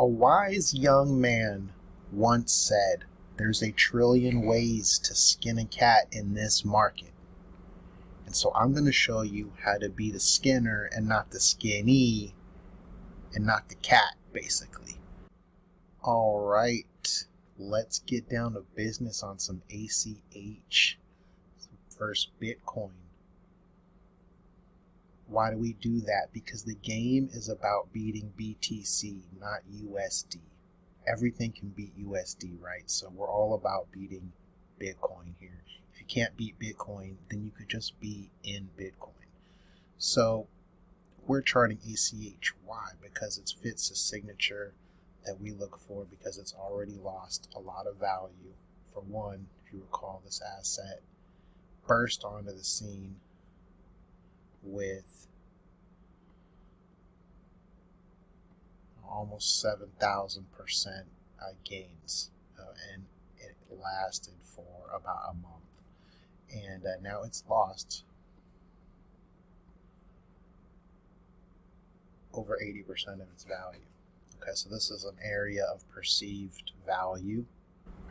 A wise young man once said, "There's a trillion ways to skin a cat in this market." And so I'm going to show you how to be the skinner and not the skinny and not the cat, basically. All right, let's get down to business on some ACH. First, Bitcoin. Why do we do that? Because the game is about beating BTC, not USD. Everything can beat USD, right? So we're all about beating Bitcoin here. If you can't beat Bitcoin, then you could just be in Bitcoin. So we're charting ACH. Why? Because it fits the signature that we look for, because it's already lost a lot of value. For one, if you recall, this asset burst onto the scene with almost 7,000% gains, and it lasted for about a month, and now it's lost over 80% of its value. Okay, so this is an area of perceived value.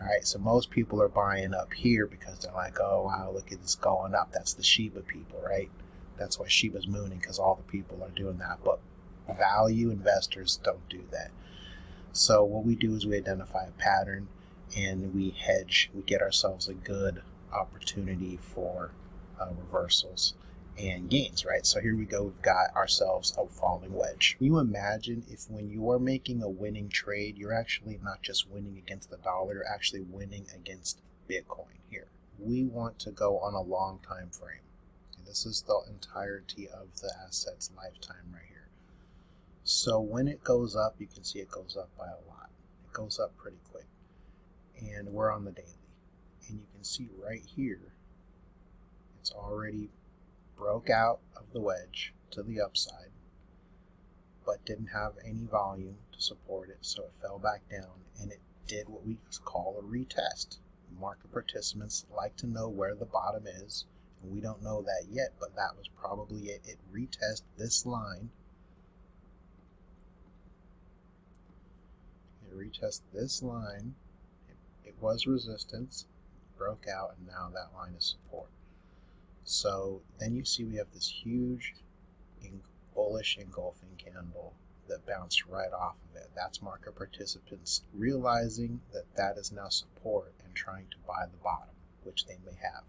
All right, so most people are buying up here because they're like, oh wow, look at this going up. That's the Shiba people, right? That's why Shiba's mooning, because all the people are doing that. But value investors don't do that. So what we do is we identify a pattern and we hedge. We get ourselves a good opportunity for reversals and gains, right? So here we go. We've got ourselves a falling wedge. Can you imagine if when you are making a winning trade, you're actually not just winning against the dollar, you're actually winning against Bitcoin here. We want to go on a long time frame. This is the entirety of the asset's lifetime right here. So when it goes up, you can see it goes up by a lot. It goes up pretty quick. And we're on the daily. And you can see right here, it's already broke out of the wedge to the upside, but didn't have any volume to support it, so it fell back down, and it did what we call a retest. Market participants like to know where the bottom is. We don't know that yet, but that was probably it. It retested this line. It retested this line. It was resistance, broke out, and now that line is support. So then you see we have this huge bullish engulfing candle that bounced right off of it. That's market participants realizing that that is now support and trying to buy the bottom, which they may have.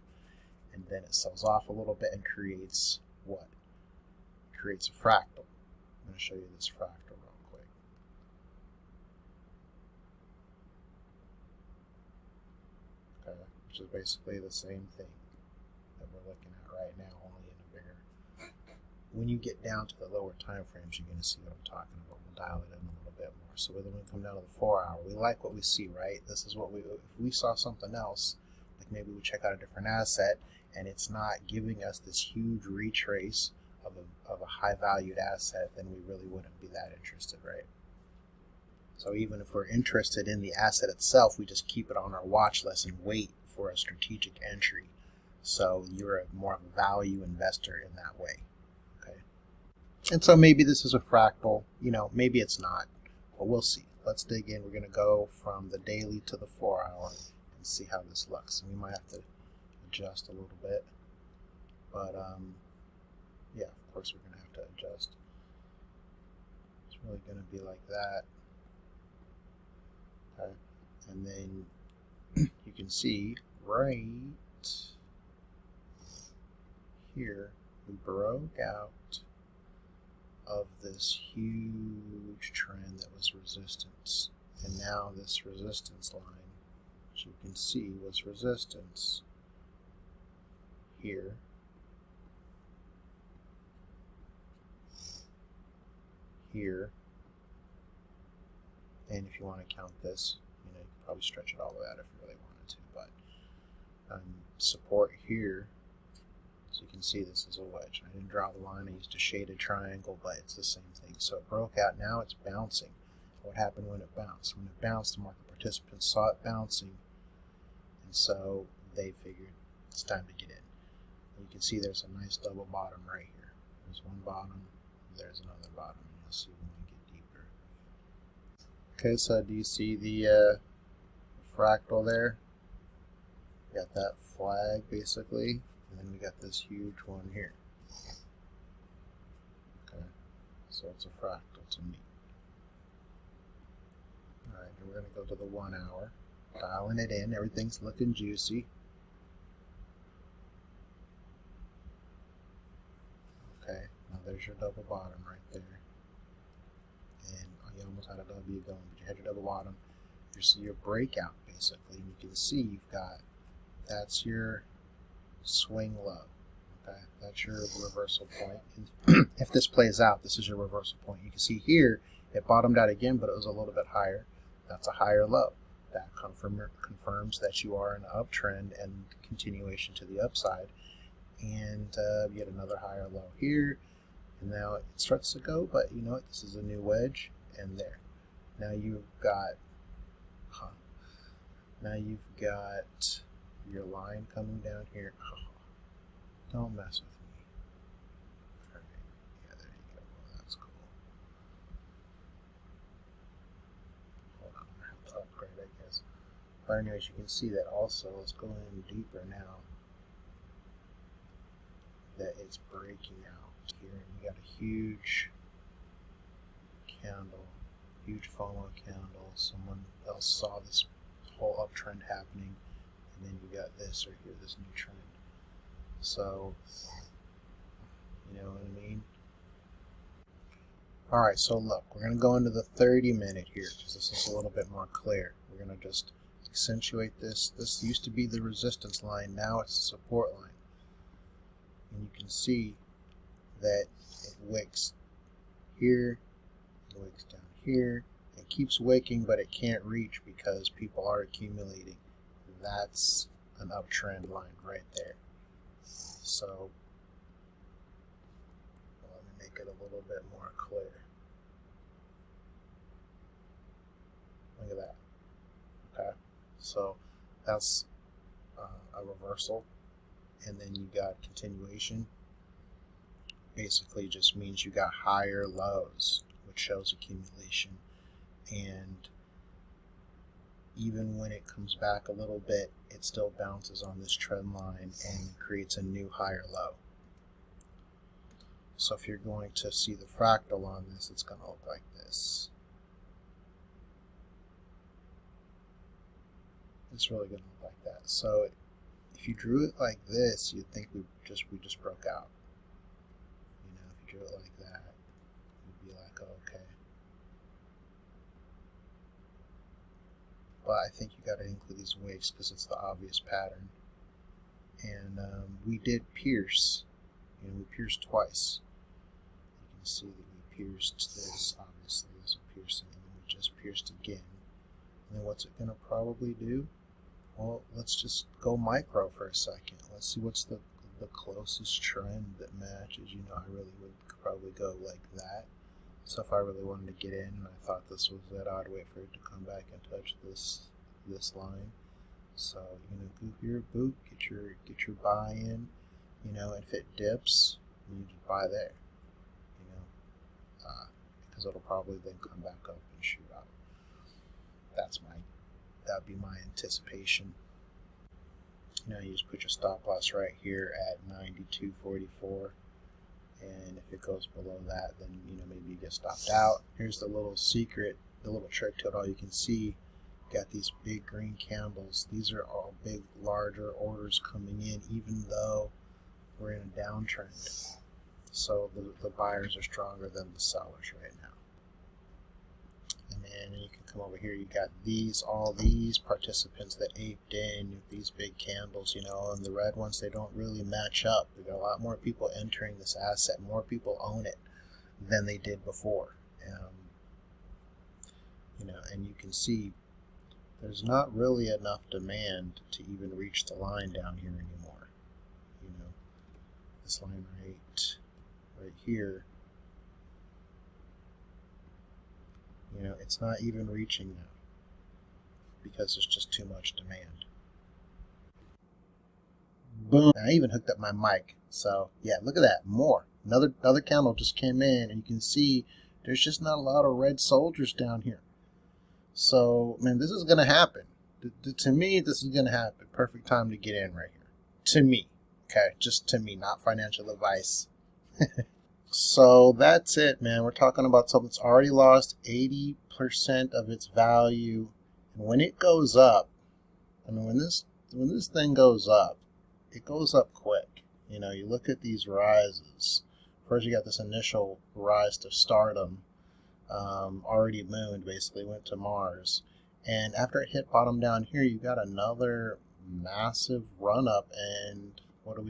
And then it sells off a little bit and creates what? It creates a fractal. I'm going to show you this fractal real quick. Okay, which is basically the same thing that we're looking at right now, only in a bigger. When you get down to the lower time frames, you're going to see what I'm talking about. We'll dial it in a little bit more. So when we come down to the 4 hour, we like what we see, right? This is what if we saw something else, like maybe we check out a different asset, and it's not giving us this huge retrace of a high valued asset, then we really wouldn't be that interested, right? So even if we're interested in the asset itself, we just keep it on our watch list and wait for a strategic entry. So you're more of a value investor in that way, okay? And so maybe this is a fractal, maybe it's not, but we'll see. Let's dig in. We're going to go from the daily to the 4 hour and see how this looks. And we might have to adjust a little bit, but yeah, of course we're going to have to adjust. It's really going to be like that. Okay, and then you can see right here we broke out of this huge trend that was resistance, and now this resistance line, as you can see, was resistance here, here, and if you want to count this, you could probably stretch it all the way out if you really wanted to, but support here. So you can see this is a wedge. I didn't draw the line, I used a shaded triangle, but it's the same thing. So it broke out, now it's bouncing. What happened when it bounced? When it bounced, the market participants saw it bouncing, and so they figured it's time to get in. And you can see there's a nice double bottom right here. There's one bottom, there's another bottom, and you'll see when we get deeper. Okay, so do you see the fractal there? We got that flag basically, and then we got this huge one here. Okay, so it's a fractal to me. Alright, and we're going to go to the 1 hour, dialing it in, everything's looking juicy. Okay, now there's your double bottom right there. And you almost had a W going, but you had your double bottom. Here's your breakout basically, and you can see you've got, that's your swing low. Okay, that's your reversal point. And if this plays out, this is your reversal point. You can see here it bottomed out again, but it was a little bit higher. That's a higher low. That confirms that you are in an uptrend and continuation to the upside. And yet another higher low here. And now it starts to go, but you know what? This is a new wedge, and there. Now you've got, now you've got your line coming down here. Oh, don't mess with me. All right, yeah, there you go. Well, that's cool. Hold on, I have to upgrade, I guess. But anyways, you can see that also. Let's go in deeper now. That it's breaking out here, and we got a huge candle, huge FOMO candle. Someone else saw this whole uptrend happening, and then you got this right here, this new trend. So, you know what I mean? Alright, so look, we're going to go into the 30-minute here, because this is a little bit more clear. We're going to just accentuate this. This used to be the resistance line, now it's the support line. And you can see that it wicks here, it wicks down here, it keeps wicking, but it can't reach because people are accumulating. That's an uptrend line right there. So let me make it a little bit more clear. Look at that. Okay, so that's a reversal. And then you got continuation. Basically just means you got higher lows, which shows accumulation. And even when it comes back a little bit, it still bounces on this trend line and creates a new higher low. So if you're going to see the fractal on this, it's going to look like this. It's really going to look like that. So if you drew it like this, you'd think we just broke out. You know, if you drew it like that, you'd be like, oh, okay. But I think you got to include these wicks because it's the obvious pattern. And we did pierce. You know, we pierced twice. You can see that we pierced this. Obviously, there's a piercing, and then we just pierced again. And then what's it going to probably do? Well, let's just go micro for a second. Let's see what's the closest trend that matches. You know, I really would probably go like that. So if I really wanted to get in and I thought this was it, I'd wait for it to come back and touch this line. So, you know, go here, boop, get your buy in. You know, if it dips, you just buy there. You know, because it'll probably then come back up and shoot up. That'd be my anticipation. You know, you just put your stop loss right here at 92.44, and if it goes below that, then you know maybe you get stopped out. Here's the little secret, the little trick to it all. You can see, got these big green candles. These are all big, larger orders coming in, even though we're in a downtrend. So the buyers are stronger than the sellers right now. And then you can come over here, you got all these participants that aped in these big candles, you know, and the red ones, they don't really match up. We got a lot more people entering this asset, more people own it than they did before. You know, and you can see there's not really enough demand to even reach the line down here anymore. You know, this line right here, you know, it's not even reaching now because there's just too much demand. Boom! I even hooked up my mic. So yeah, look at that. More. Another candle just came in, and you can see there's just not a lot of red soldiers down here. So, man, this is going to happen. To me, this is going to happen. Perfect time to get in right here. To me. Okay, just to me, not financial advice. So that's it, man. We're talking about something that's already lost 80% of its value. And when it goes up, I mean, when this thing goes up, it goes up quick. You know, you look at these rises. First, you got this initial rise to stardom. Already mooned, basically went to Mars. And after it hit bottom down here, you got another massive run up. And what do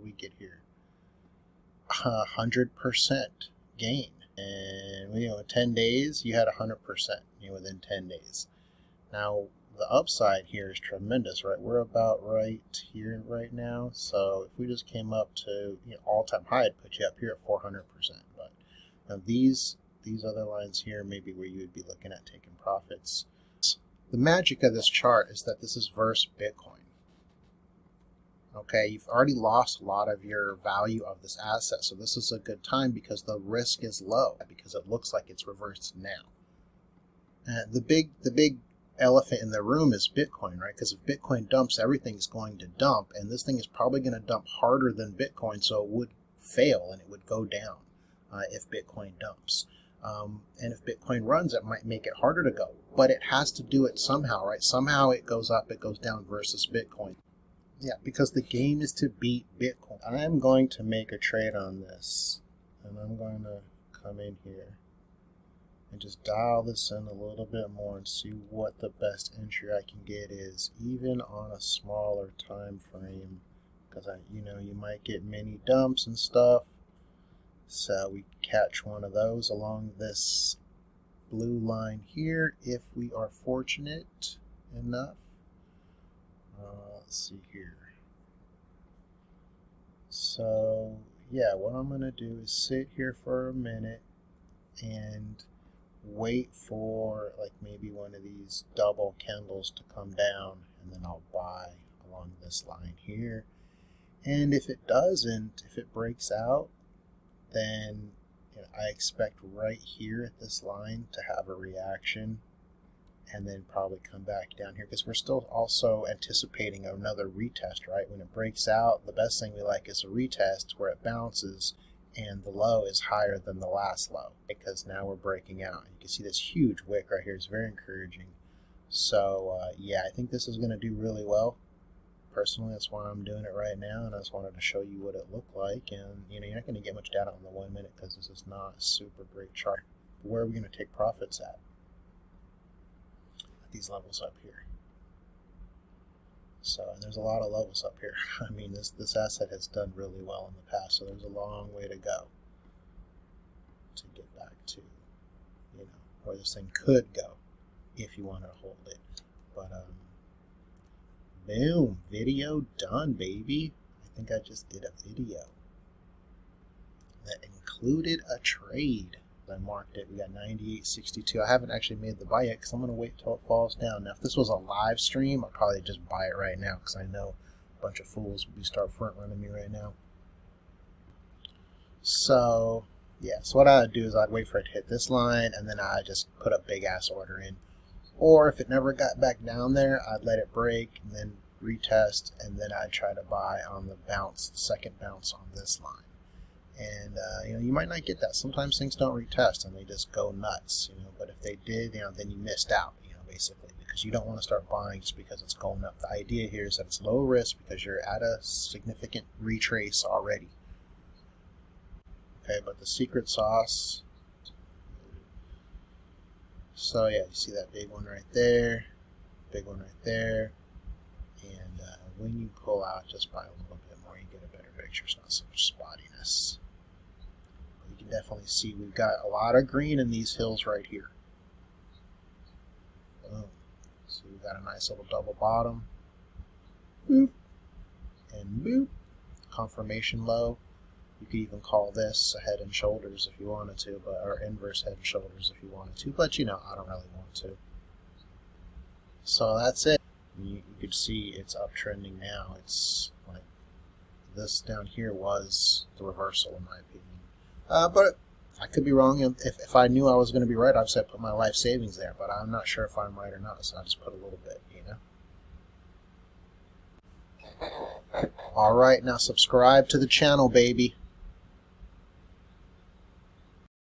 we get here? 100% gain. And in 10 days, you had 100%. Within 10 days. Now, the upside here is tremendous, right? We're about right here right now. So if we just came up to all-time high, it'd put you up here at 400%. But now these other lines here may be where you would be looking at taking profits. The magic of this chart is that this is versus Bitcoin. Okay, you've already lost a lot of your value of this asset, so this is a good time because the risk is low, because it looks like it's reversed now. And the big elephant in the room is Bitcoin, right? Because if Bitcoin dumps, everything's going to dump, and this thing is probably going to dump harder than Bitcoin, so it would fail and it would go down if Bitcoin dumps. And if Bitcoin runs, it might make it harder to go, but it has to do it somehow, right? Somehow it goes up, it goes down versus Bitcoin. Yeah, because the game is to beat Bitcoin. I'm going to make a trade on this, and I'm going to come in here and just dial this in a little bit more and see what the best entry I can get is, even on a smaller time frame, because you might get mini dumps and stuff. So we catch one of those along this blue line here if we are fortunate enough. Let's see here. So yeah, what I'm going to do is sit here for a minute and wait for like maybe one of these double candles to come down, and then I'll buy along this line here. And if it doesn't, if it breaks out, then I expect right here at this line to have a reaction and then probably come back down here, because we're still also anticipating another retest, right? When it breaks out, the best thing we like is a retest where it bounces and the low is higher than the last low, because now we're breaking out. You can see this huge wick right here. It's very encouraging. So yeah, I think this is going to do really well. Personally, that's why I'm doing it right now, and I just wanted to show you what it looked like. And you're not going to get much data on the 1 minute because this is not a super great chart. But where are we going to take profits at? These levels up here. So, and there's a lot of levels up here. I mean, this asset has done really well in the past, so there's a long way to go to get back to, where this thing could go if you want to hold it. But, boom, video done, baby. I think I just did a video that included a trade. I marked it. We got 98.62. I haven't actually made the buy yet because I'm going to wait till it falls down. Now, if this was a live stream, I'd probably just buy it right now because I know a bunch of fools would start front running me right now. So, yeah. So what I'd do is I'd wait for it to hit this line, and then I'd just put a big ass order in. Or if it never got back down there, I'd let it break and then retest, and then I'd try to buy on the bounce, the second bounce on this line. And you might not get that. Sometimes things don't retest and they just go nuts, but if they did, then you missed out, basically, because you don't want to start buying just because it's going up. The idea here is that it's low risk because you're at a significant retrace already. Okay, but the secret sauce. So yeah, you see that big one right there, big one right there, and when you pull out, just buy a little bit more, you get a better picture. It's not so much spottiness. You can definitely see we've got a lot of green in these hills right here. Boom. So we've got a nice little double bottom. Boop. And boop. Confirmation low. You could even call this a head and shoulders if you wanted to, or inverse head and shoulders if you wanted to, but I don't really want to. So that's it. You could see it's uptrending now. It's like this down here was the reversal, in my opinion. But I could be wrong. If I knew I was going to be right, I'd say put my life savings there, but I'm not sure if I'm right or not, so I just put a little bit, you know. All right, now subscribe to the channel, baby.